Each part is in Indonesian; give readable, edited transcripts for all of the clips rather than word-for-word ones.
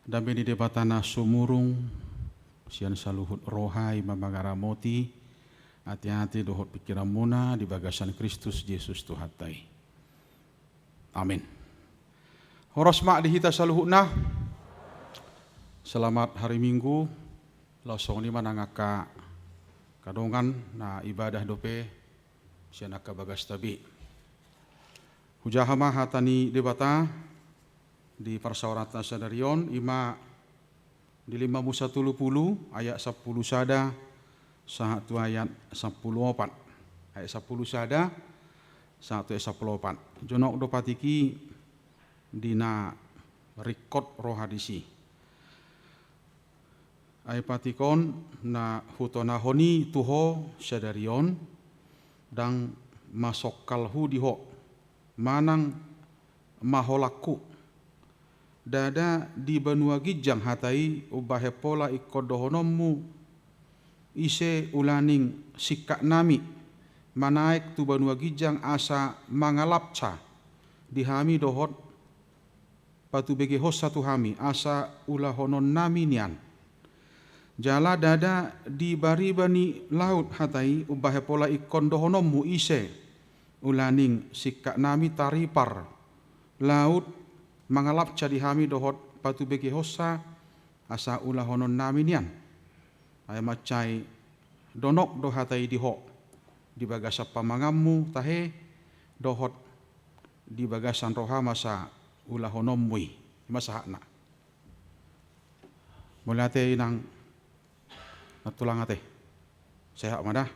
Dambe di debatana sumurung sian saluhut rohai mamaгарамоти hati-hati dohot pikiran muna di bagasan Kristus Yesus Tuhatai. Amin. Horos mak dihita saluhutna. Selamat hari Minggu. Langsung ni manangaka kadongan na ibadah dope sianaka bagas tabi. Hujahama hatani debata di persawaratan sadarion ima di 5 Musa 30 ayat 10 sada satu ayat 14 ayat 10 sada satu ayat 14 jonok do patiki dina rikot roh hadisi ayat patikon na hutona honi tuho sadarion dang masok kalhu diho manang maholaku dada di banua gijang hatai ubahe pola ikodohonommu ise ulaning sikak nami manaik tu banua gijang asa mangalapca dihami dohot patu bege hos satu hami asa ulahonon nami nian jala dada di baribani laut hatai ubahe pola ikondohonommu ise ulaning sikak nami taripar laut mangalap cadi hami dohot patu begi hossa asa ulah honon naminian ay macai donok do hatai diho di bagasa pamangammu tahe dohot di bagasan roha masa ulah honommui masa hakna mulate inang natulang ate sehat madah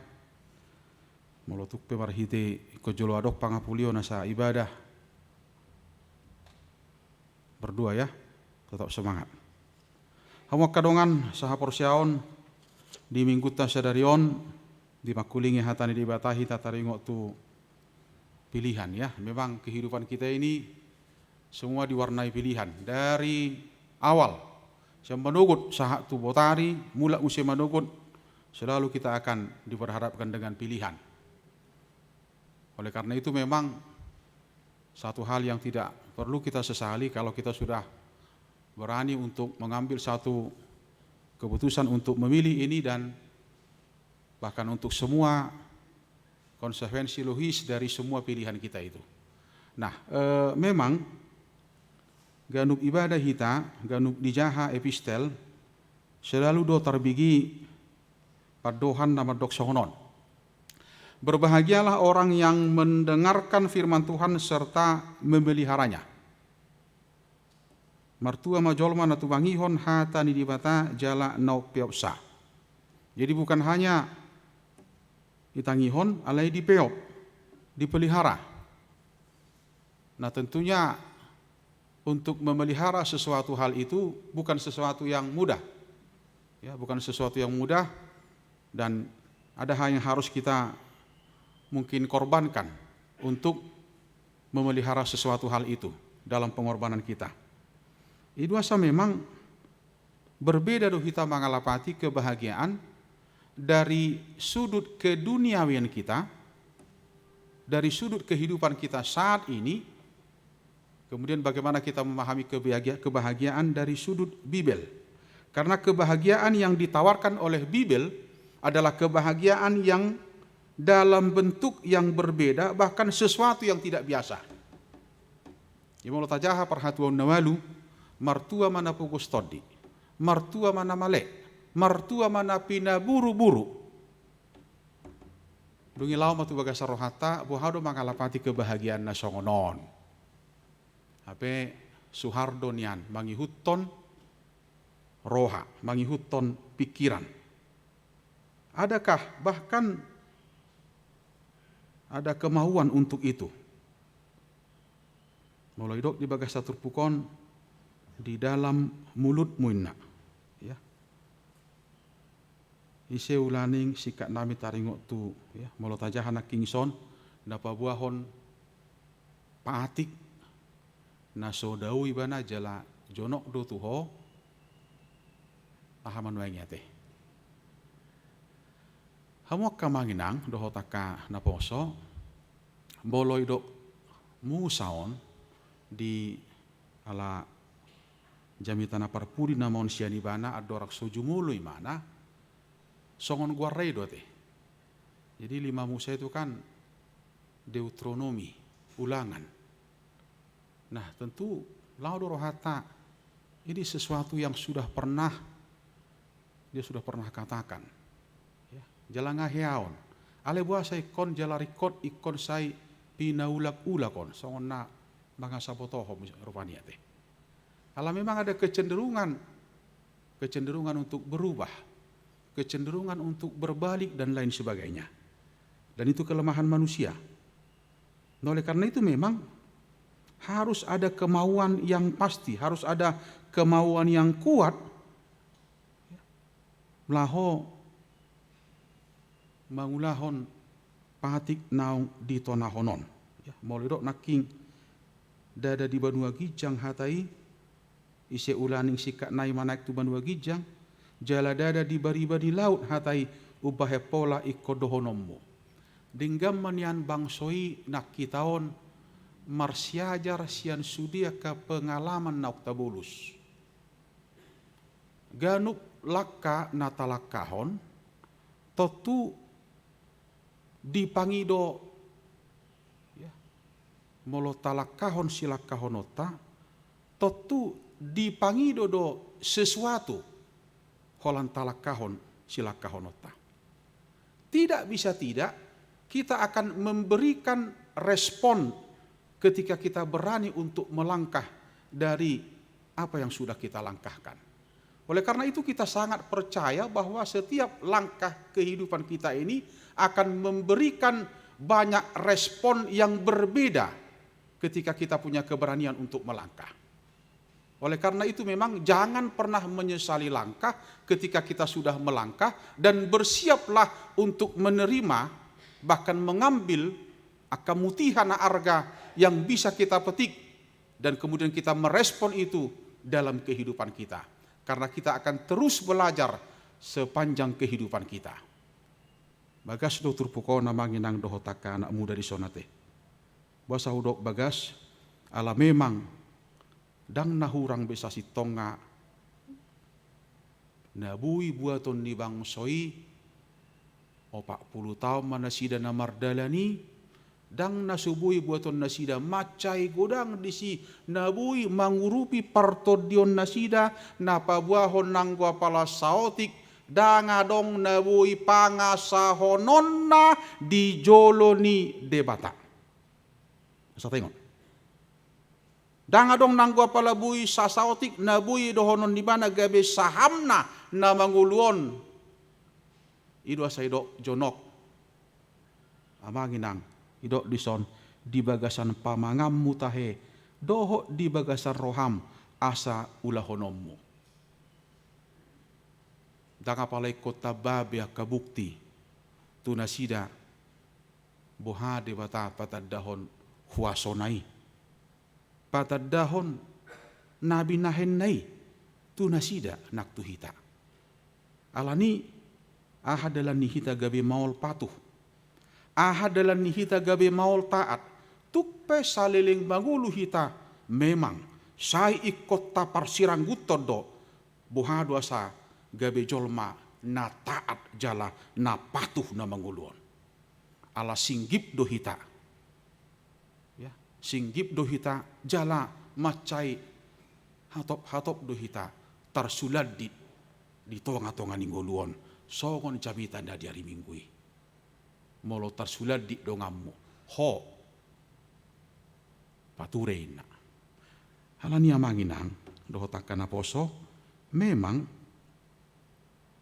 molotuk pe marhite ko jolo adok pangapulio nasa ibadah berdua ya, tetap semangat. Hamu kadongan saha porsiaon di minggu ta sadarion di makulingi hatani dibatahi tataringo tu pilihan ya. Memang kehidupan kita ini semua diwarnai pilihan dari awal. Saya menugut saha tu botari mula usia menugut selalu kita akan diperhadapkan dengan pilihan. Oleh karena itu memang satu hal yang tidak perlu kita sesali kalau kita sudah berani untuk mengambil satu keputusan untuk memilih ini dan bahkan untuk semua konsekuensi logis dari semua pilihan kita itu. Nah, memang ganuk ibadah kita, ganuk dijaha epistel selalu do tarbigi padohan nama dok sohonon. Berbahagialah orang yang mendengarkan firman Tuhan serta memeliharanya. Martua majolma natu bangihon hatani dibata jala nau piopsa. Jadi bukan hanya ditangihon, alai dipeop, dipelihara. Nah tentunya untuk memelihara sesuatu hal itu bukan sesuatu yang mudah. Ya, bukan sesuatu yang mudah dan ada hal yang harus kita mungkin korbankan untuk memelihara sesuatu hal itu dalam pengorbanan kita. Itu asa memang berbeda do kita mengalapati kebahagiaan dari sudut keduniawian kita, dari sudut kehidupan kita saat ini, kemudian bagaimana kita memahami kebahagiaan dari sudut Bibel. Karena kebahagiaan yang ditawarkan oleh Bibel adalah kebahagiaan yang dalam bentuk yang berbeda, bahkan sesuatu yang tidak biasa. Imolo tajaha perhatuan nawalu, martua mana pugus todi, martua mana male, martua mana pina buru-buru. Dungi lau matu bagasa rohata, buhado mangalapati kebahagiaan nasongonon. Ape Suhardo nian, mangihuton roha, mangihuton pikiran. Adakah bahkan ada kemauan untuk itu. Mulai dok di bagas satu pukon di dalam mulut muinna. Ya. Ise ulaning sikat nami taringo tu ya molo tajahana kingson dapa buahon paatik naso dawi bana jala jonok do tuho pahaman waingnya teh. Hamu kamanginang dohotaka naposo boloi dok musaon di ala Jami tanah parpuri na maun siani bana adorak sojumului mana songon guarrei dote. Jadi 5 Musa itu kan Deuteronomi, ulangan. Nah tentu laudo rohata ini sesuatu yang dia sudah pernah katakan. Ya, jalanga heaon. Ale buasa ikon jalarikot ikon sai pinaulak-ulakon. Songon na mga sabotoho rupanya teh. Kalau memang ada kecenderungan untuk berubah, kecenderungan untuk berbalik dan lain sebagainya. Dan itu kelemahan manusia. Nah, oleh karena itu memang harus ada kemauan yang pasti, harus ada kemauan yang kuat. Laho mangulahon patik naung di tonahonon. Molidok naking dada di Banua Gijang hatai ise ulaning sikak nai manak tu Banua Gijang jala dada di bariba di laut hatai ubahe pola ikodohonommu dinggam manian bangsoi nak kitaon marsiajar sian sudia ke pengalaman nauk tabulus ganuk laka natalakahon totu dipangido ya molo talakahon silakahonota totu dipangido do sesuatu holan talakahon silakahonota. Tidak bisa tidak kita akan memberikan respon ketika kita berani untuk melangkah dari apa yang sudah kita langkahkan. Oleh karena itu kita sangat percaya bahwa setiap langkah kehidupan kita ini akan memberikan banyak respon yang berbeda ketika kita punya keberanian untuk melangkah. Oleh karena itu memang jangan pernah menyesali langkah ketika kita sudah melangkah dan bersiaplah untuk menerima bahkan mengambil akamutihan arga yang bisa kita petik dan kemudian kita merespon itu dalam kehidupan kita. Karena kita akan terus belajar sepanjang kehidupan kita. Bagas do turpuko namangin nang dohotaka anak muda di sonate. Basa udok bagas ala memang dang nahurang besasi tonga nabui buaton ni bangsoi 40 tahun manasida namardalani dang nasubui buaton nasida macai godang disi nabui mangurupi partodion nasida napabuahon nanggua pala saotik dangadong nabui pangasahononna di joloni debata. Sa tengok. Dangadong nanggua pala bui sasaotik nabui dohonon di mana gabe sahamna na manguluon. Idwa saidok jonok. Amanginang idok dison di bagasan pamangam mutahe doho di bagasan roham asa ulahonommu. Danga palai kota babia kabukti tunasida boha debata patad dahon huasonai patad dahon nabi nahen nai tunasida nak tuhita alani ahadalan nihita gabe maul patuh ahadalan nihita gabe maul taat tukpe saliling mangulu hita memang sai ikot tapar sirang gutodo boha doasa gabe jolma na taat jala na patuh na manguluon ala singgip do hita ya singgip do hita jala macai hatop do hita tarsulad di tonga-tonga ningguluon songon jamitan da diari minggui molo tarsulad di dongammu ho patureina halani amanginang doho takana poso memang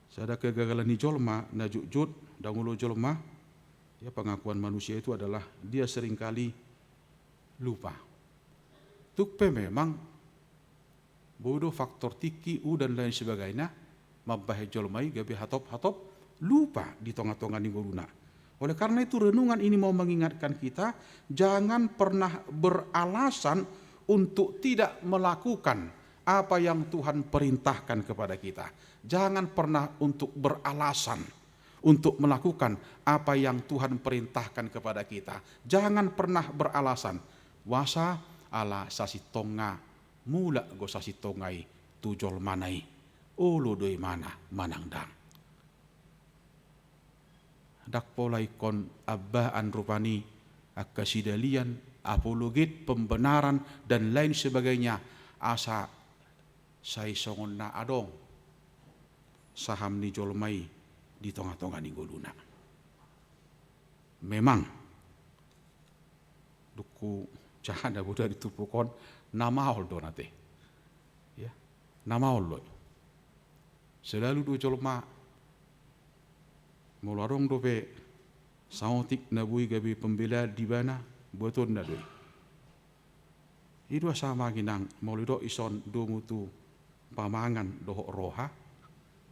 sada kegagalan ni jolma na jujud dangulo jolma ya pengakuan manusia itu adalah dia seringkali lupa tukpe memang bodoh faktor tiki dan lain sebagainya mabahe jolmai gabe hatop lupa di tonga-tonga ningguluna. Oleh karena itu renungan ini mau mengingatkan kita jangan pernah beralasan untuk tidak melakukan apa yang Tuhan perintahkan kepada kita. Jangan pernah untuk beralasan untuk melakukan apa yang Tuhan perintahkan kepada kita. Jangan pernah beralasan. Wasa ala sasi tonga mula go sasi tongai tujol manai ulu doi mana manangdang. Dak pola ikon abbaan rupani akasidalian apologit pembenaran dan lain sebagainya asa sai songon na adong saham ni jolmai di tengah-tengah ni goluna. Memang duku jahada buda ditupukon namaol do nate. Ya, namaol lo. Selalu do jolma mularong dope saotik nabui gabi pembela di bana buaton na doi. Idua sama ginang maulido ison do mutu pamangan dohok roha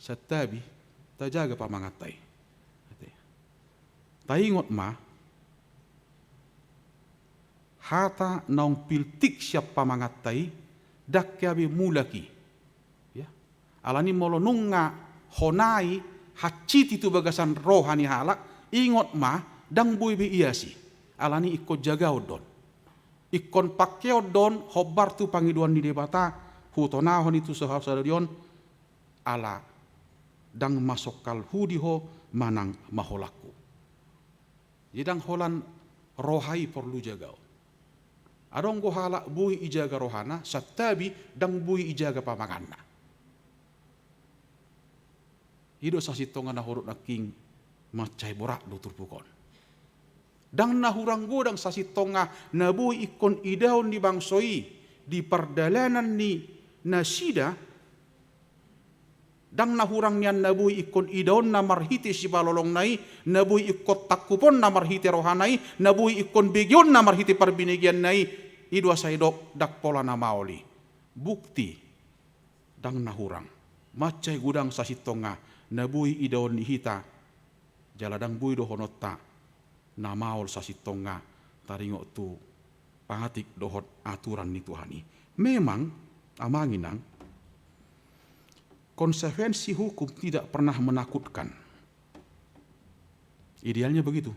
satabi tajaga pamangatai. Taingot ma hata naung piltik siap pamangatai dak yabi mulaki. Ya. Alani molonunga honai hacit itu bagasan rohani halak ingot ma dang bui bi iasi. Alani ikut jaga odon. Ikon pakai odon hobar tu pangiduan di debata hutonahon itu sehausadarion ala dang masuk kal hudiho manang maholaku. Jidang holan rohai perlu jaga. Adong go halak bui ijaga rohana satabi dang bui ijaga pamanganna. Hido sasitongan na hurut na king macai borak do turpukon. Dang nahurang godang sasitonga na bui ikon idaon di bangsoi di perdalanan ni nasida dang nahurang nian nabui ikon idaon na marhiti si balolong nai nabui ikot takupon na marhiti rohanai nabui ikon begyon na marhiti parbinigian nai idua saidok dak pola na maoli bukti dang nahurang macai gudang sasitonga nabui idaon ni hita jaladang bui do honotta na maol sasitonga taringo tu pangatik dohot aturan ni Tuhani. Memang amanginang konsekuensi hukum tidak pernah menakutkan. Idealnya begitu.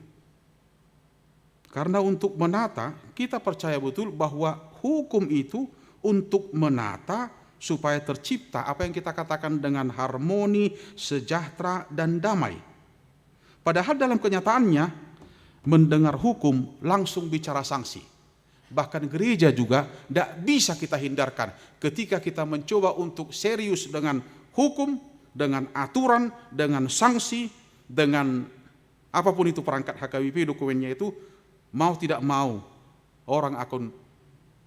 Karena untuk menata, kita percaya betul bahwa hukum itu untuk menata supaya tercipta apa yang kita katakan dengan harmoni, sejahtera, dan damai. Padahal dalam kenyataannya, mendengar hukum langsung bicara sanksi. Bahkan gereja juga tidak bisa kita hindarkan ketika kita mencoba untuk serius dengan hukum, dengan aturan, dengan sanksi, dengan apapun itu perangkat HKBP dokumennya itu, mau tidak mau orang akan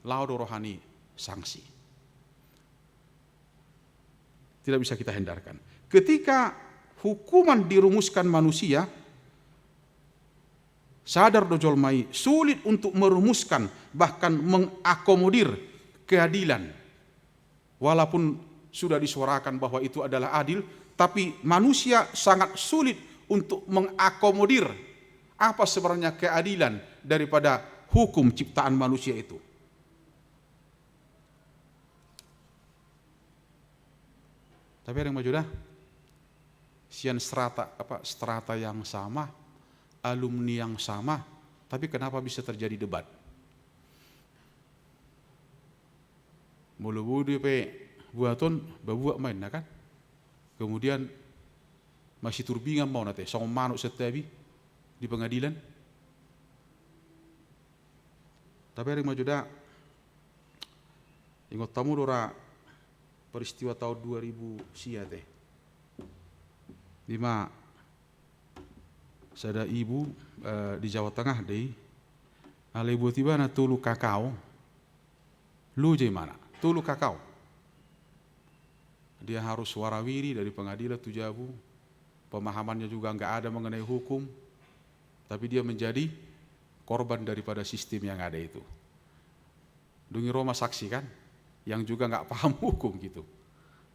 laudo rohani sanksi. Tidak bisa kita hindarkan. Ketika hukuman dirumuskan manusia, sadar dojol mai sulit untuk merumuskan bahkan mengakomodir keadilan. Walaupun sudah disuarakan bahwa itu adalah adil, tapi manusia sangat sulit untuk mengakomodir apa sebenarnya keadilan daripada hukum ciptaan manusia itu. Tapi ada yang maju dah. Sian strata yang sama, alumni yang sama, tapi kenapa bisa terjadi debat? Mulu pe buaton babuak main kan? Kemudian masih turbingan mau nate, sama manuk setiabi di pengadilan. Tapi hari maju dah. Ingat tamu dora peristiwa tahun 2000 sia teh. Lima sada ibu di Jawa Tengah deh, ibu tiba na tulu kakao, lu je mana? Tulu kakao. Dia harus warawiri dari pengadilan Tujabu, pemahamannya juga enggak ada mengenai hukum, tapi dia menjadi korban daripada sistem yang ada itu. Dungi Roma saksi kan, yang juga enggak paham hukum gitu.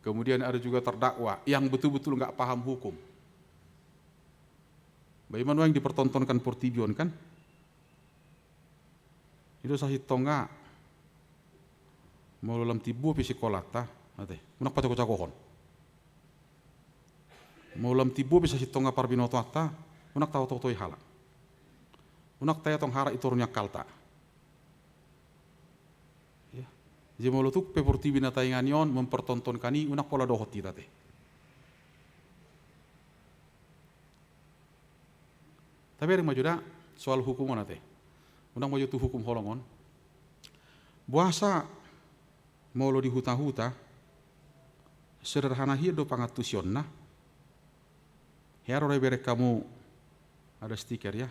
Kemudian ada juga terdakwa yang betul-betul enggak paham hukum. Bagaimana yang dipertontonkan Portibion kan? Itu sahih tonga mau dalam tibu psikolata, nate, unak patok cakohon. Mau dalam tibu bisa tonga parbinoto ata, unak tahu tahu halak. Unak taya tong hara itu kalta. Ya. Jemolotuk peporti binatainganion mempertontonkani unak pola dohot kita teh. Tapi ada majuda soal hukum teh. Unang maju tu hukum holongon. Buasa molo di huta-huta sederhana hidup pangatusionna. Hero berek kamu ada stiker ya.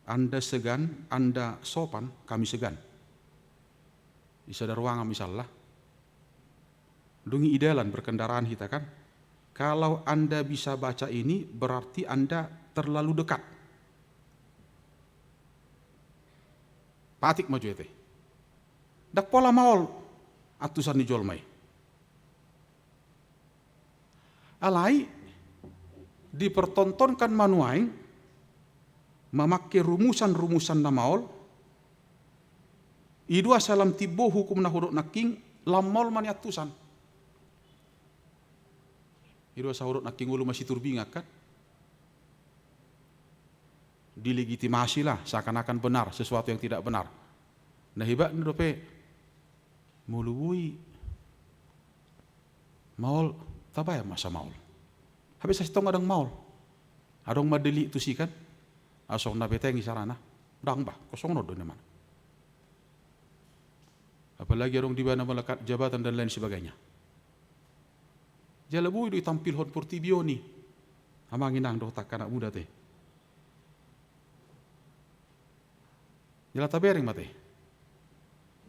Anda segan, Anda sopan, kami segan. Bisa ada ruangan misalnya. Dungi idealan berkendaraan kita kan. Kalau Anda bisa baca ini berarti Anda terlalu dekat. Patik maju itu. Dak pola maol atusan nijol mai. Alai dipertontonkan manuaing memakai rumusan-rumusan na maol. Idua salam tibo hukum na huruk naking lamol mani atusan. Idua sahuruk naking ulu masih turbingak kan. Dilegitimasi lah seakan-akan benar sesuatu yang tidak benar. Nah hebat ni dope mului maul tabaya masa maul. Habis saya tong adang maul. Adong madeli tu si kan. Asong na beteng isarana. Dang bah kosong no do mana. Apalagi adong di mana melekat jabatan dan lain sebagainya. Jalabu itu tampil hon portibio ni. Amangin nang do tak anak muda teh. Jala tabering mate.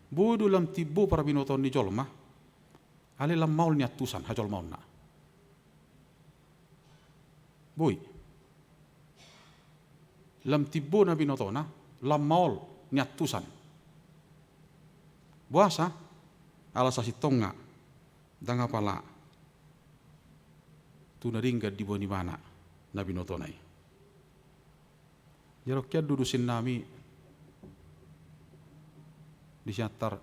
Bodo lam tibo para binoton ni jolma. Ale lam maul ni atusan hajol maul na. Boy. Lam tibo na binotona lam maul ni atusan. Buasa ala sasi tonga danga pala tu naringga di boni mana na binotonai. Jarok kia dudusin nami di siatar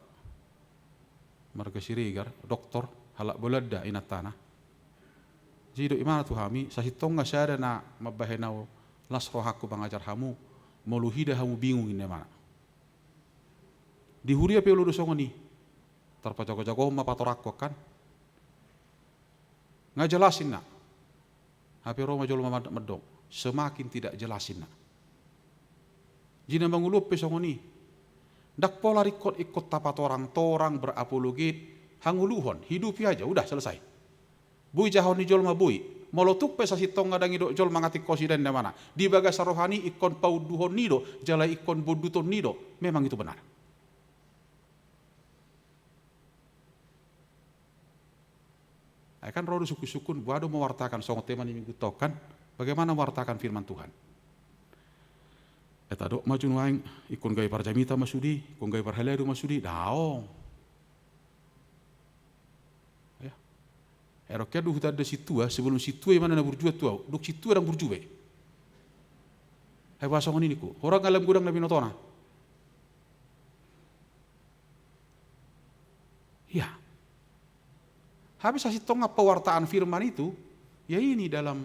marga sirigar doktor halak bolada inatana. Jido imana tu hami sasi tonga syada na mabahenau lasro haku bangajar hamu moluhida hamu bingung ini mana. Di huria pe ulu dosongo ni terpajago-jago ma patorakko kan ngajelasin nak hape roma jolo mamadok medok semakin tidak jelasin nak jina mangulup pe songo ni dak pola ikut tapat orang torang berapologit hanguluhon hidupi aja udah selesai bui jahon ni jol ma bui molotuk pe sasi tong ngadang idok jol mangatik kosiden da mana di bagas rohani ikon pauduhon nido jala ikon boduton nido memang itu benar. Kan rodo suku-sukun buado mewartakan songo teman ini minggu tokan bagaimana mewartakan firman Tuhan. Eta dok maju nuaing ikon gay parjamita masudi, ikon gay parhaleru masudi, daong. Ya. Eroknya duh tadi situa sebelum situa mana na burjua tua, duk situa dan burjue. Hai pasongon ini ku, orang alam gudang nabi notona. Ya. Habis kasih tonga pewartaan firman itu, ya ini dalam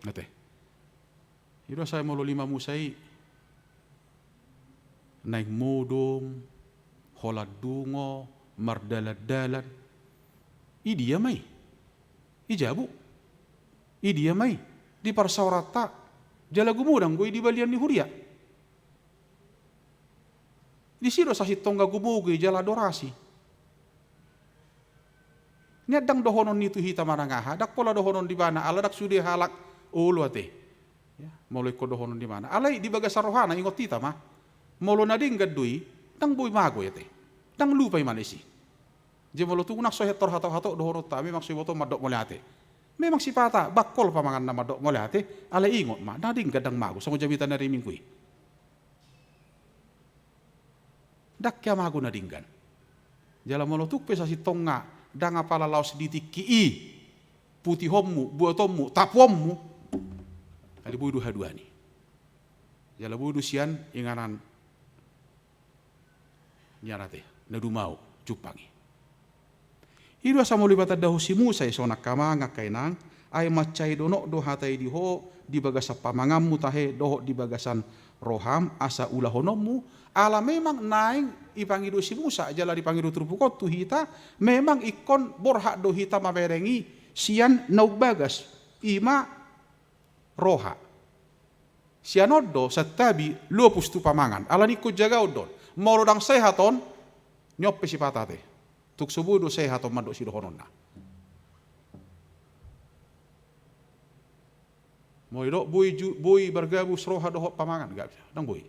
ngete. Itu saya mau lima musai naik modom, holat dungo, mardaladalan. Idia mai, ijabu, idia mai di parsaurata, jala gumudang gue di balian ni huria. Di sini kasih tonga gumugi jala dorasi. Nyadang dohonon itu hita marangaha, dak pola dohonon di mana, ala dak sudi halak ulu ate. Ya, mulai ko dohonon di mana. Alai di bagas rohana ingot kita mah. Molo nading gadui, dang boy mago ate. Dang lupa manesi. Je molo tu unak sohet tor hato-hato dohonon ta memang siwoto madok mole ate. Memang sipata bakol pamangan na madok mole ate, alai ingot mah nading gadang mago songo jamitan dari mingkui. Dak kya mago nadinggan. Jala molo tu pesa si tonga dang apala laos ditik ki putih hommu buatommu tapommu ada budu haduani jala budu sian inganan nyarate nadu mau cupangi idu asa mo libata dahu si Musa sonak kama ngakainang Ay macai dono do hatai diho di bagasa pamangammu tahe doho di bagasan roham asa ulah honommu ala memang naing ipangido si Musa jala dipangido turpukot tu hita memang ikon borhak do hita maberengi sian naug bagas ima roha sianoddo satabi lopus tu pamangan ala nikko jaga odon molodang sehaton nyoppe si patate tuk subudo sehaton mando si dohononna moido bui bergabus roha doho pamangan gak bisa dang bui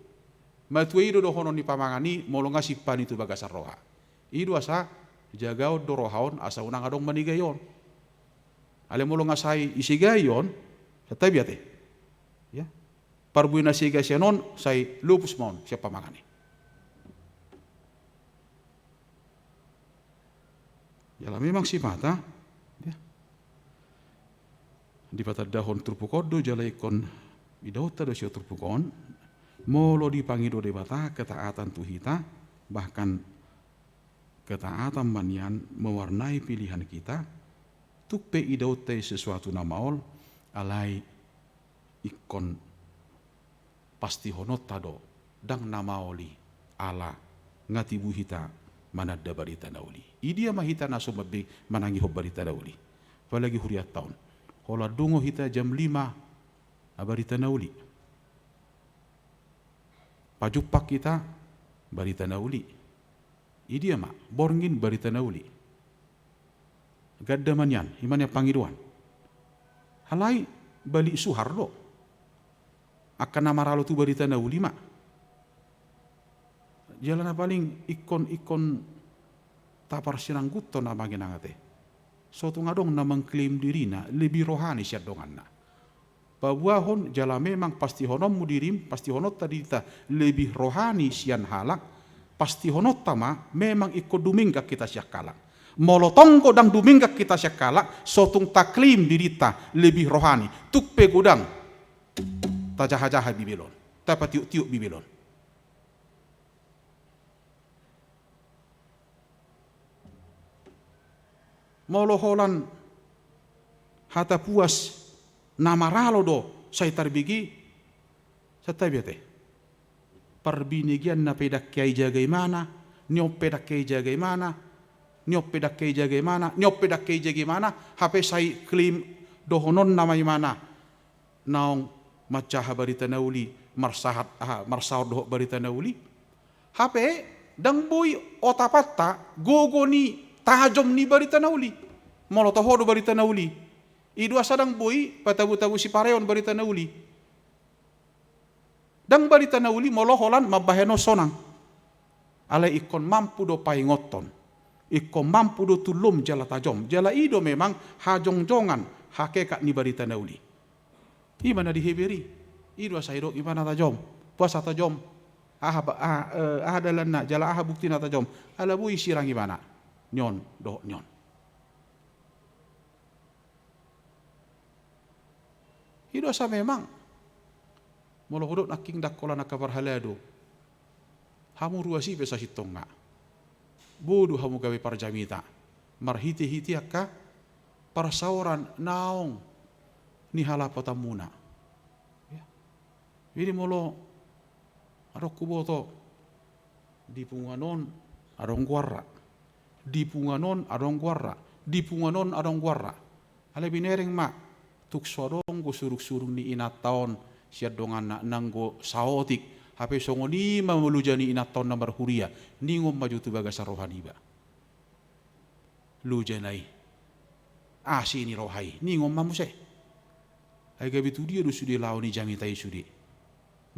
matui do dohonon ni pamangani molo ngasih pan itu bagasar roha idu asa jagao do rohaon asa unang adong manigayon ale molo ngasai isigayon satabi ate ya parbui nasiga sianon sai lupus mon siapa pamangani ya memang sifata ya di pata dahon turpukodo jala ikon idota do sio turpukon molo dipangido de bata ketaatan tuhita bahkan ketaatan manian mewarnai pilihan kita tupe idote sesuatu namaol alai ikon pasti honot tado dang namaoli ala ngatibu hita manada barita nauli idia mahita naso mabbe manangi hob barita nauli apalagi huriat tahun hola dungo hita jam 5 barita nauli pajupak kita barita nauli idia ma borngin barita nauli gadda manyan imannya pangiduan halai bali suhardo akan nama ralo tu barita nauli ma jalan paling ikon tapar sinanggut to na maginangate suatu ngadong na mengklaim dirina lebih rohani siya dongan na pabuahon jala memang pasti honom mudirim pasti honot tadi kita lebih rohani sian halak pasti honot tama memang ikut dumingga kita siya kalak molotong ko dang dumingga kita siya kalak sotung taklim dirita lebih rohani tukpe gudang tajaha-jaha bibilon tapa tiuk-tiuk bibilon moloholan hata puas nama ralo do say tarbigi sa tabiate parbinigian na pedak kay jagay mana nyoppe dak kay jagay mana nyoppe dak kay jagay mana nyoppe dak kay jagay mana hape say claim dohonon na may mana naong macaha barita nauli marsahar doho barita nauli hape dang boy otapatta gogoni tajom ni barita nauli molo tahodo barita nauli idua sadang boy patabu-tabu si pareon barita nauli dang barita nauli molo holan mabaheno sonang ala ikon mampu do paingoton ikon mampu do tulum jala tajom jala ido memang hajong-jongan hakekat ni barita nauli imana diheberi idua sayro imana tajom puasa tajom dalan jala bukti na tajom ala boy sirang imana nyon do nyon hido sa memang molo hodot naking dakkola nakabar halado hamu ruasi pesa sitonga bodu hamu gawe parjamita marhiti-hiti akka parsaoran naong ni halapatamuna ya ini molo arok kuboto di punganon arong guarra di punganon adong guarra ale binereng ma tuk sodong go suruk-surung ni inataon siya dongan na nanggo saotik hape songo ni mamulujani inataon na marhuria ningom maju tu baga sa rohani ba lujanai asi ni rohai ningom mamuse ay gabi tu dia do sudi lao ni jamitai sudi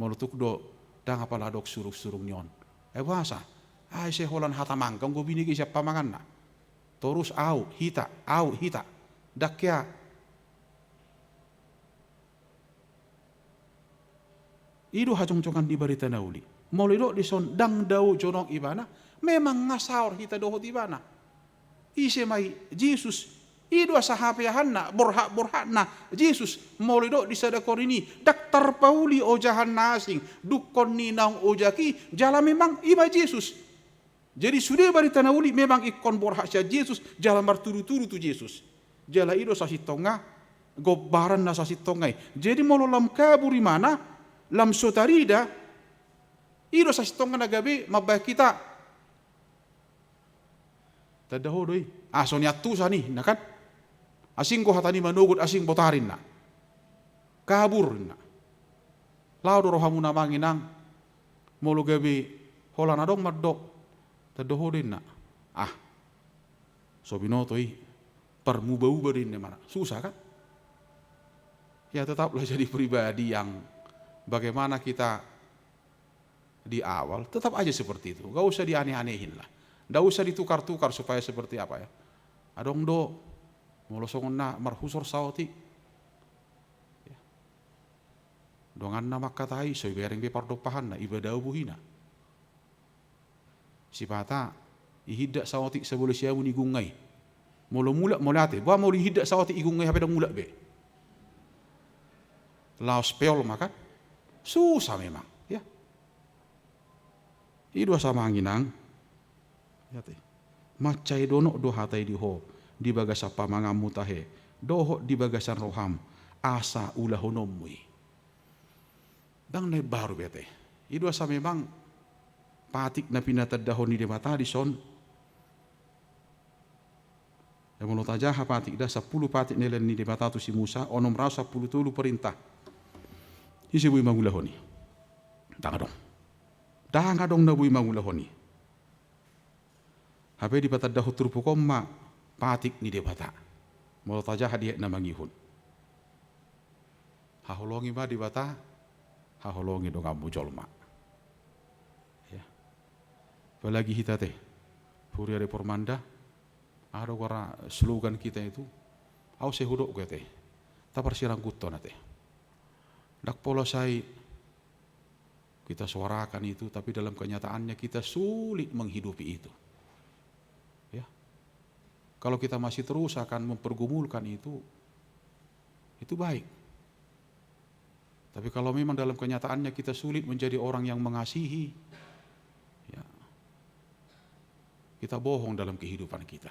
molutuk do dang apala dok suruk-surung nyon ay bahasa ay se holan hatamang kang go binigi siya pamangan na torus au hita dakya idu hajong-jongan di barita nauli molido di son dang dau jonong ibana memang ngasaur hita doho ibana ise mai Jesus idu sahapiahan na borhak na Jesus molido di sadakor ini daktar pauli ojahan nasing dukon ni naung ojaki jala memang iba Jesus jadi sudah barita nauli memang ikon borhak sia Jesus jala marturu-turu tu Jesus jala ido sasitonga gobaran nasa sitongai. Jadi molo lam kaburi mana lam sotarida ido sa sitonga nagabi mabay kita. Tadahudoi aso ni atusa ni nakan. Asing ko hatani manugod asing botarin na. Kabur na. Laudo rohamu na manginang molo gabi hola na dong madok. Tadahudin na. So binotoi permubah-ubah din mana. Susah kan? Ya tetaplah jadi pribadi yang bagaimana kita di awal tetap aja seperti itu. Gak usah dianeh-anehin lah. Gak usah ditukar-tukar supaya seperti apa ya. Adong do molosongon na marhusor sawti. Ya. Dongan na makatai so bereng be pardopahan na ibadah buhina. Sipata ihiddak sawati sebelum siya muni gungai. Mula ate, ba mau ihiddak sawati igungai hape dong mulak be. Laos peol maka susah memang, ya. Idua sama anginang. Ya teh. Macai dono do hatai diho di bagasa pamangamu tahe. Doho di bagasan roham asa ulah honomui. Dang ne baru bete. Idua sama memang patik na pinatad dahon ni demata di son. Ya mulut aja patik dah 10 patik nelen ni demata tu si Musa onom rasa 10 tulu perintah. Isi bui mangulahoni. Dang adong na bui mangulahoni. Hape di patad dahut turpukom ma patik ni demata. Mulut aja hadiah na mangihun. Haholongi ba di bata, haholongi dong amu jolma. Ya. Apalagi kita teh, Furia Reformanda, ada orang slogan kita itu, au sehudok gue teh, tapar sirang kuto nate. Dak pola sai kita suarakan itu, tapi dalam kenyataannya kita sulit menghidupi itu. Ya, kalau kita masih terus akan mempergumulkan itu baik. Tapi kalau memang dalam kenyataannya kita sulit menjadi orang yang mengasihi, ya, kita bohong dalam kehidupan kita.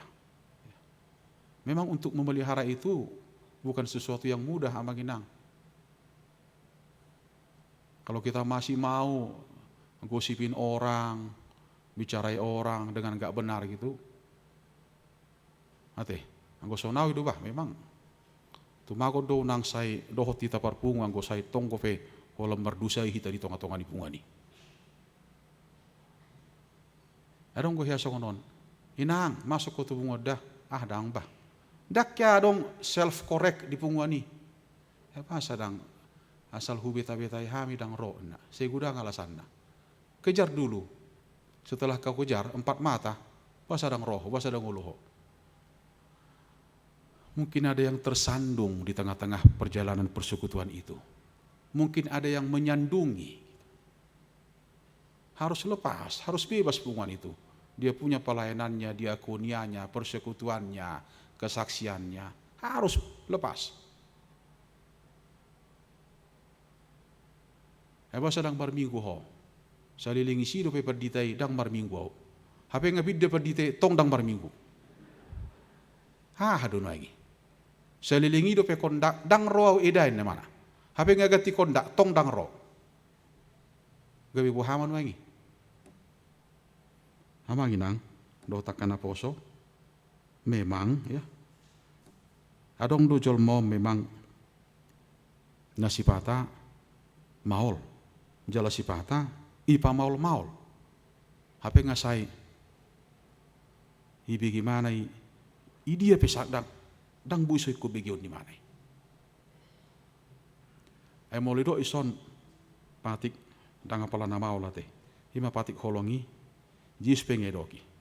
Memang untuk memelihara itu bukan sesuatu yang mudah amanginang. Kalau kita masih mau gosipin orang, bicarai orang dengan gak benar gitu, anggo sonau itu bah memang tumago do nang sai dohot tita parpung anggo sai tonggo fe kolam berdusai hita di tonga-tonga di pungani. Adong go hiasa konon. Inang masuk ke tubuh dah dang bah. Dak ya dong self correct di pungwani. Apa sadang asal hubeta-betai hami dang ro na. Seguda ngalasanna. Kejar dulu. Setelah kau kejar 4 mata, pas sadang roh, pas sadang uluho. Mungkin ada yang tersandung di tengah-tengah perjalanan persekutuan itu. Mungkin ada yang menyandungi. Harus lepas, harus bebas pungwan itu. Dia punya pelayanannya, diakonianya, persekutuannya, kesaksiannya harus lepas. Heba sedang barminggu ho. Salilingi sido pe perditai dang barminggu ho. Hape ngabid de perditai tong dang barminggu. Hadun lagi. Salilingi do pe kondak dang ro edain ne mana. Hape ngagati kondak tong dang ro. Gabi buhaman lagi. Amanginang do takana poso. Memang ya adong dojol mo memang nasipata maol jala sipata ipa maol hape ngasai ibi gimana dia pesak dang buisoy ko begion di mana ay molido ison patik dang apala na maol ate ima patik holongi jis pengedoki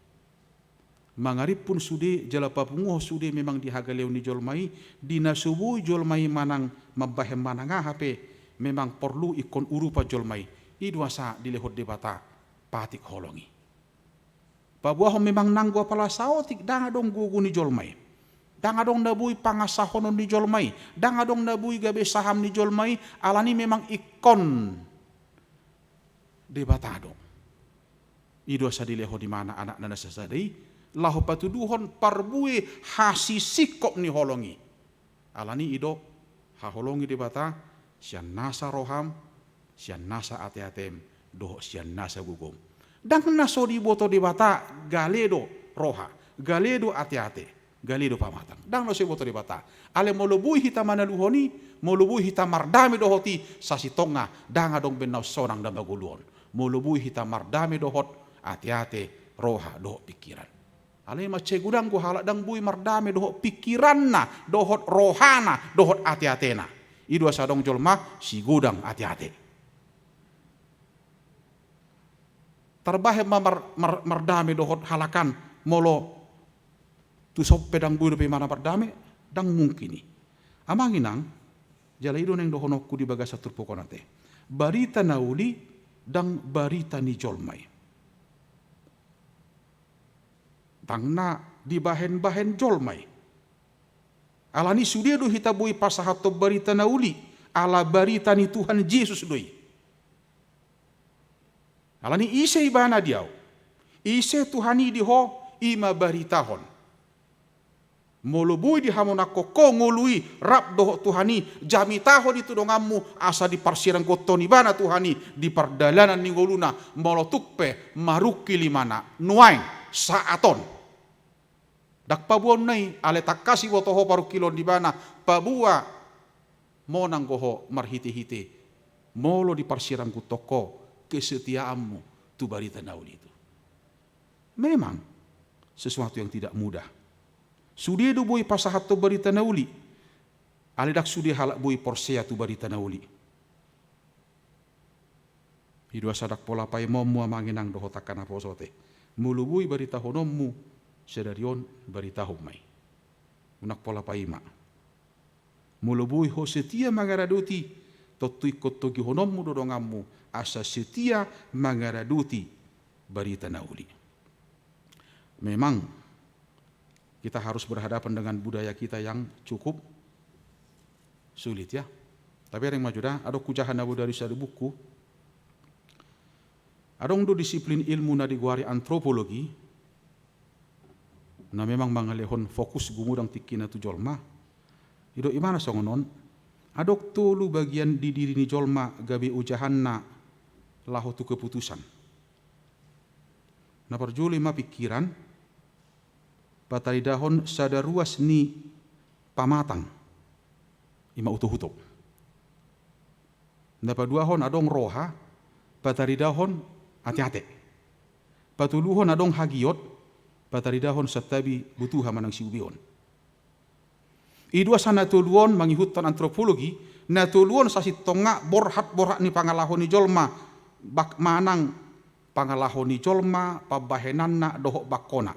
mangarip pun sude jala papunguh sude memang dihagaleu ni jolmai dina subuh jolmai manang mabahem mananga hape memang perlu ikon urupa jolmai iduasa dilehot debata patik holongi pabuah memang nanggo pala saotik dang adong gugu ni jolmai dang adong nabui pangasahonon ni jolmai dang adong nabui gabe saham ni jolmai alani memang ikon debata dong iduasa dilehot di mana anak nana sesadai lahu patuduhon parbue hasi sikop ni holongi alani ido haholongi di bata sian nasa roham, sian nasa ate-atem, doho sian nasa gugum. Dang naso di boto di bata galedo roha, galedo ate-ate, galedo pamatang. Dang naso di boto di bata. Ale molobui hita manaluhoni, molobui hita mardami dohoti sasitonga, dang adong benau sonang dan baguluon. Molobui hita mardami dohot ate-ate, roha, doho pikiran. Ale mace gudang gua halak dang bui mardame dohot pikiranna, dohot rohana, dohot ate-atena. Idu asadong jolma si gudang ate-ate. Terbahe mardame dohot halakan molo tu sop pedang bui dope mana mardame dang mungkini. Amanginang jala idu neng dohonokku di bagasa turpokonate. Barita nauli dang barita ni jolmai. Tangna di bahen-bahen jolmai. Alani sudia do hita bui pasahato barita nauli, ala barita ni Tuhan Yesus doi. Alani ise ibana diau, ise Tuhani diho ima baritahon. Molubui di hamonako ko ngului rap doho Tuhani, jami tahon itu dongamu asa di parsirang kotoni bana Tuhani, di pardalanan ninggoluna, molotukpe maruki limana, nuaing saaton. Dak pabuon nai ale takasi wotoho paru kilon di bana pabua monang goho marhiti-hiti molo di parsirang toko kesetiaanmu tu barita nauli itu. Memang sesuatu yang tidak mudah. Sudi do bui pasahat tu barita nauli. Ale dak sudi halak bui porsea tu barita nauli. Hidu asadak pola pai momu amanginang doho takana posote. Mulu bui barita honommu sedarion barita humai. Unak pola paima. Mulubui ho setia mangaraduti totui kotogi honommu dodongammu asa setia mangaraduti barita nauli. Memang kita harus berhadapan dengan budaya kita yang cukup sulit ya. Tapi ada yang maju dah, ada kujahan nabu dari sari buku. Adong do disiplin ilmu na diguari antropologi. Na memang mangalehon fokus gumudang tikina tu jolma. Ido imana songonon? Adok tulu bagian di diri ni jolma gabi ujahanna lahu tu keputusan. Na perjuli ma pikiran batari dahon sadaruas ni pamatang ima utuh-utuh. Na paduahon adong roha batari dahon ate-ate. Patuluhon adong hagiot batari dahon satabi butuha manang siubion. Idua sana tuluon mangihutan antropologi, na tuluon sasitonga borhat ni pangalahon ni jolma, bak manang pangalahon ni jolma, pabahenanna dohok bakona.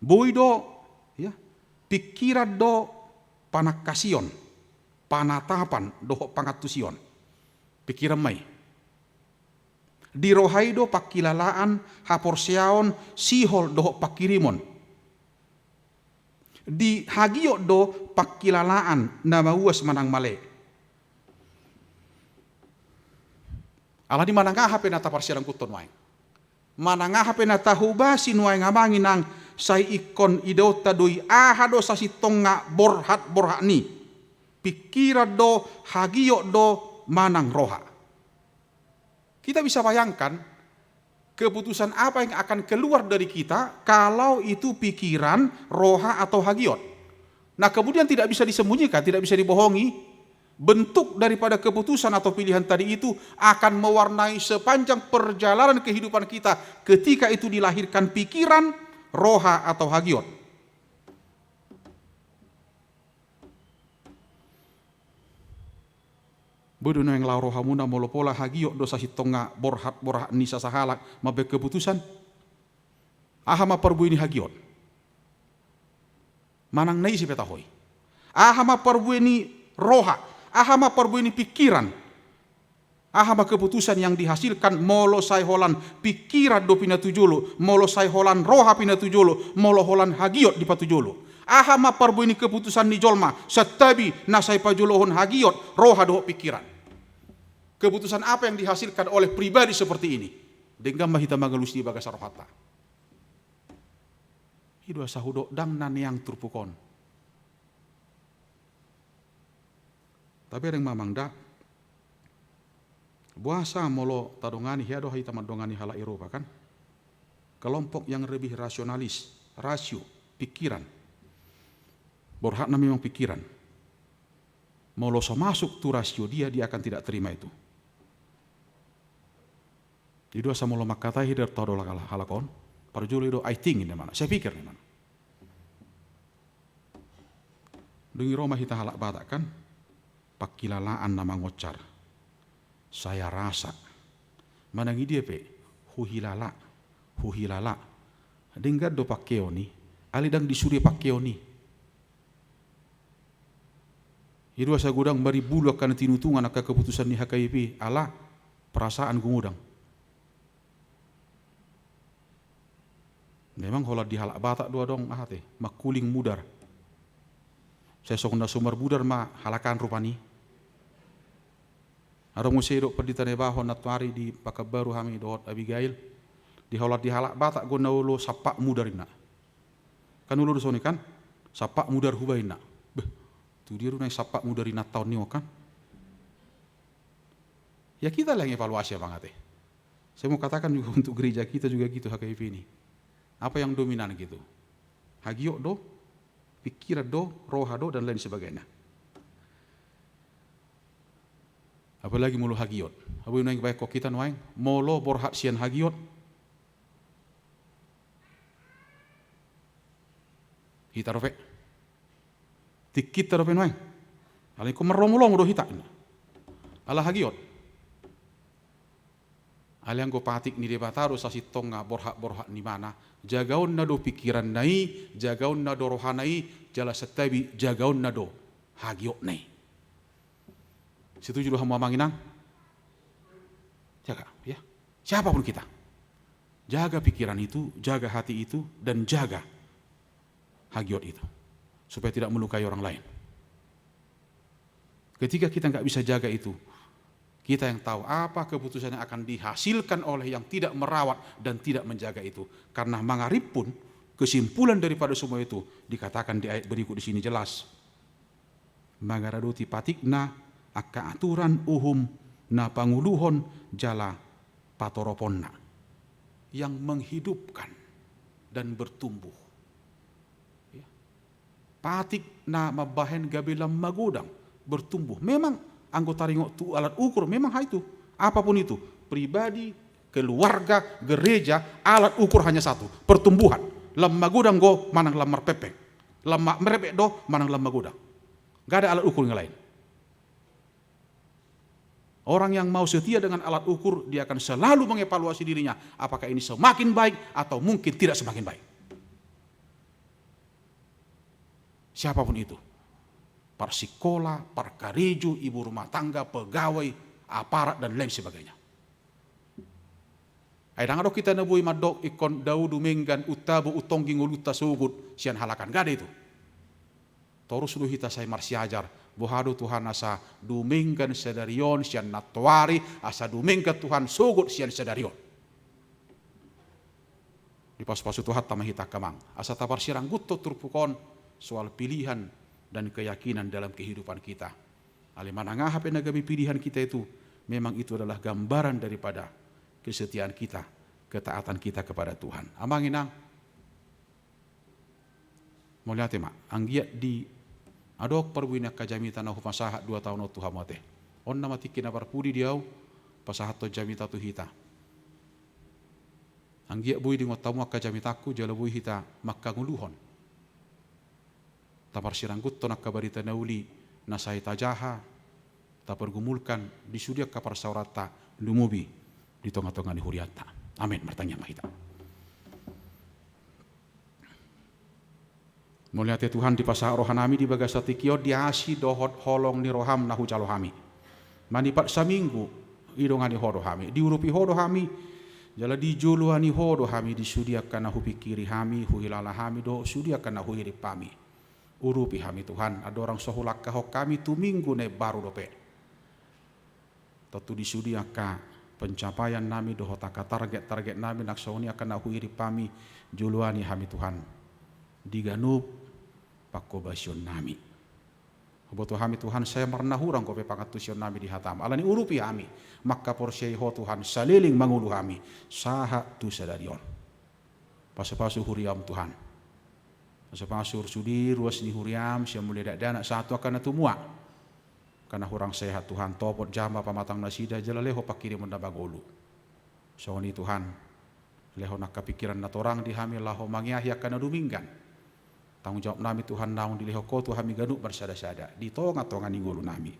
Boido, ya, pikiran do panakasion, panatapan dohok pangatusion. Pikiran mai. Di rohaido pakilalaan haporseaon sihol dohok pakirimon. Di hagio do pakilalaan nama uas manang male. Ala di manangah hape nata parsirang kuton waing. Manangah hape nata hubasi nuaing amangin ang say ikon idota doi ahado sasitonga borhat ni. Pikiran do hagio do manang roha. Kita bisa bayangkan keputusan apa yang akan keluar dari kita kalau itu pikiran, roha atau hagiot. Nah kemudian tidak bisa disembunyikan, tidak bisa dibohongi. Bentuk daripada keputusan atau pilihan tadi itu akan mewarnai sepanjang perjalanan kehidupan kita ketika itu dilahirkan pikiran, roha atau hagiot. Bodoh yang lauro hamuna molopola hagio dosa hitonga borhat nisa sahalak mabe keputusan. Ahama perbu ini hagiot. Manang nai si petahoi. Ahama perbu ini roha. Ahama perbu ini pikiran. Ahama keputusan yang dihasilkan molo sai holan pikiran do pina tujulu, molo sai holan roha pina tujulu, molo holan hagiot di patujulu. Ahama parbu ini keputusan ni jolma satabi nasai pajulohon hagiot roha doh pikiran. Keputusan apa yang dihasilkan oleh pribadi seperti ini? Dengan mahita magalus di bagasar rohata. Hidu sahudo dang nane yang turpukon. Tapi ada yang mamang dak. Buasa molo tadongani hiado hita madongani hala Eropa kan. Kelompok yang lebih rasionalis, rasio, pikiran. Borhatna memang pikiran. Molo so masuk tu rasio dia akan tidak terima itu. Di dua samolo makata hidar todo halakon. Parjuli do I think ini mana. Saya pikir ini mana. Dungi Roma hita halak batak kan. Pakilalaan nama ngocar. Saya rasa. Manangi dia pe. Huhilala. Dengar do pakeo ni. Alidang disuri pakeo ni. Hidu asa gudang bari bulu akan tinutungan akan keputusan ni HKIP. Ala perasaan gudang. Memang hola di halak batak dua dong ahate. Makuling mudar. Saya sokunda sumber budar ma halakan rupani. Arong musero perditane bahon natwari di Pakabaru hami doot Abigail. Di holat di halak batak guna ulo sapak mudarina. Kan ulo dosoni kan? Sapak mudar hubaina. Beh, tu dia runai sapak mudarina tahun ni kan? Ya kita lah yang evaluasi bang ate. Saya mau katakan juga untuk gereja kita juga gitu HKIP ini. Apa yang dominan gitu? Hagiok do, pikiran do, roha do dan lain sebagainya. Apalagi mulu hagiot. Abu yang baik kok kita nuaing, molo borhat sian hagiot. Hita rofe. Tikit rofe nuaing. Alai ko meromolong do hita. Ala hagiot. Alai anggo patik ni debataro sa sitonga borhat ni mana. Jagaon na do pikiran nai, jagaon na do rohanai, jala setabi jagaon na do hagiot nai. Setuju doh manginang? Jaga, ya. Siapapun kita. Jaga pikiran itu, jaga hati itu, dan jaga hagiot itu. Supaya tidak melukai orang lain. Ketika kita nggak bisa jaga itu, kita yang tahu apa keputusan yang akan dihasilkan oleh yang tidak merawat dan tidak menjaga itu. Karena mangarip pun, kesimpulan daripada semua itu, dikatakan di ayat berikut di sini jelas. Mangaraduti patikna, akka aturan uhum na panguluhon jala patoroponna yang menghidupkan dan bertumbuh. Ya. Patik na mabahen gabilam magudang bertumbuh. Memang anggota ringok tu alat ukur memang itu apapun itu pribadi, keluarga, gereja alat ukur hanya satu pertumbuhan. Lam magudang go manang lamar pepeng, lam merepek do manang lam magudang. Gak ada alat ukur yang lain. Orang yang mau setia dengan alat ukur, dia akan selalu mengevaluasi dirinya. Apakah ini semakin baik atau mungkin tidak semakin baik. Siapapun itu. Para sekolah, para kareju, ibu rumah tangga, pegawai, aparat, dan lain sebagainya. Aidang adok kita nebui madok ikon daudu menggan utabu utonggi nguluta sugut sian halakan. Gak ada itu. Terus lu hita saya marsiajar. Buhadu Tuhan asa dumingkan sedarion sian natwari asa dumingkan Tuhan sugut sian sedarion. Di pas-pasu Tuhan tamahita kamang. Asa tapar sirang guto turpukon soal pilihan dan keyakinan dalam kehidupan kita. Alimanangah apa nagabi pilihan kita itu memang itu adalah gambaran daripada kesetiaan kita, ketaatan kita kepada Tuhan. Amanginang. Mau lihat ya mak, anggiat di adok perbuina kajamita na humasahat 2 tahun tu hamote. On nama tikin na parpudi diau pasahat to jamita tu hita. Anggia bui di ngotamu kajamitaku jala bui hita makkanguluhon. Tapar siranggut to nakabarita nauli nasai tajaha ta pergumulkan disudia kapar saurata lumubi di tonga-tonga ni huriata. Amin bertanya mahita. Mulia Tuhan di pasah rohanami di bagasati kio diasi dohot holong ni roham nahu calohami. Manipat saminggu idongani hodohami. Diurupi hodohami jala dijuluani hodohami disudiakan nahu pikiri hami huilala hami do sudiakan nahu hirip pami. Urupi hami Tuhan ada orang sohulak kahok kami tu minggu ne baru dope. Tentu disudiakan pencapaian nami dohotaka target nami naksoni akan nahu hirip pami juluani hami Tuhan. Diganub pakobasyon nami. Boto hami Tuhan saya marna hurang ko pe pangatusion nami di hatam. Alani urupi hami. Maka porsei ho Tuhan saliling mangulu hami. Saha tu sadarion. Pasu-pasu huriam Tuhan. Pasu-pasu sudi ruas ni huriam sia mulia dak dana satu akan atumua. Karena hurang sehat Tuhan topot jamba pamatang nasida jalaleho pakiri mendabagolu. Songoni Tuhan. Leho nak kepikiran natorang di hami laho mangiahi akan duminggan. Tanggung jawab nami Tuhan naung di leho ko Tuhan mi ganuk bersada-sada di tonga-tonga ninggulu nami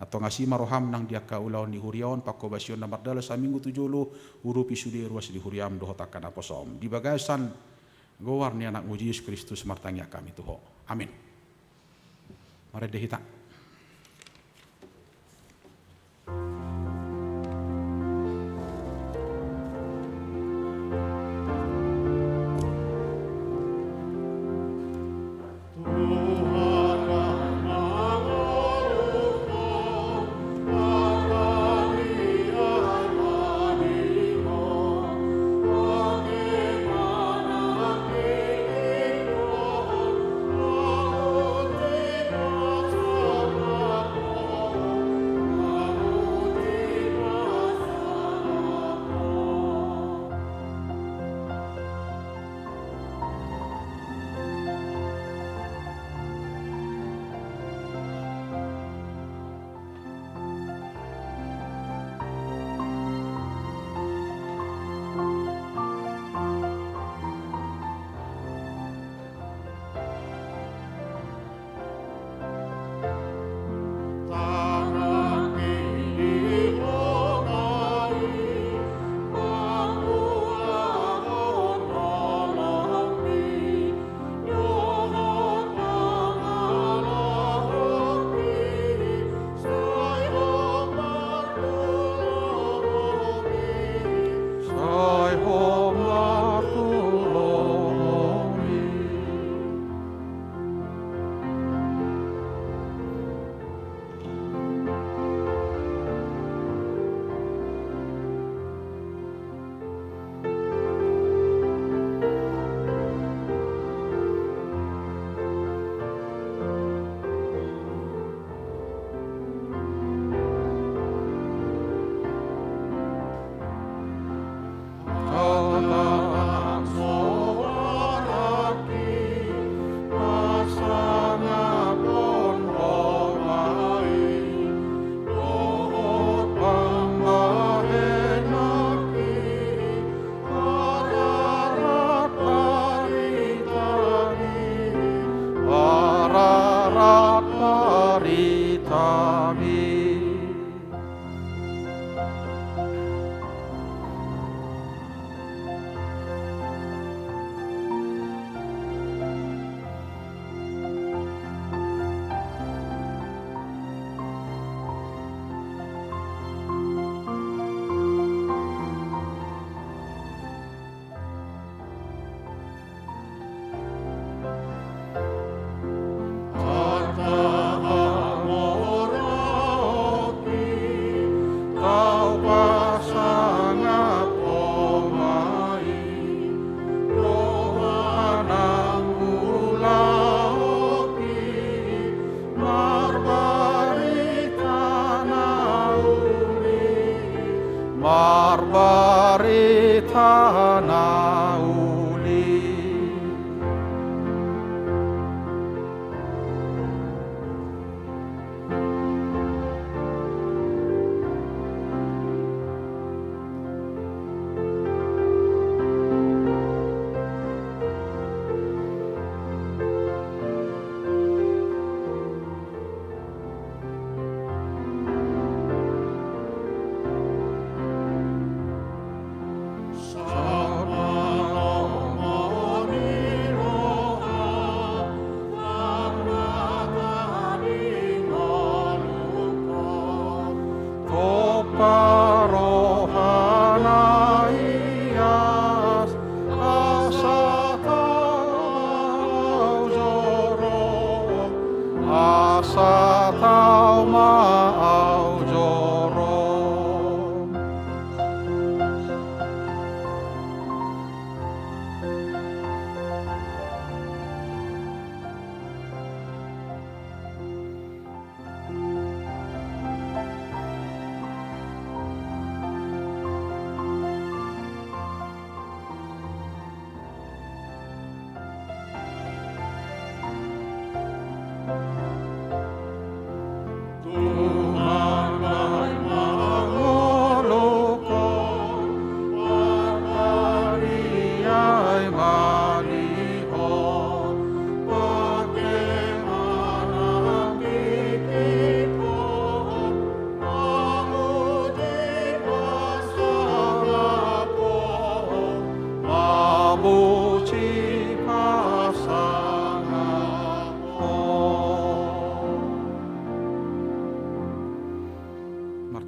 atau ngasi maroham nang dia kaulaon di huriaon pakko basion namar dalas saminggu 70 urupi sudi ruas di huriam doho takkan aposom di bagasan gowar ni anak muji Yesus Kristus martangnya kami tuho amin. Mari dehita Oh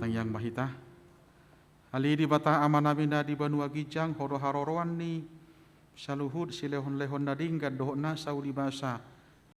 tang yang mahita. Ali di bata amanabina di banua gijang horo haroroan ni saluhud silehon lehon nading gadohna saudi basa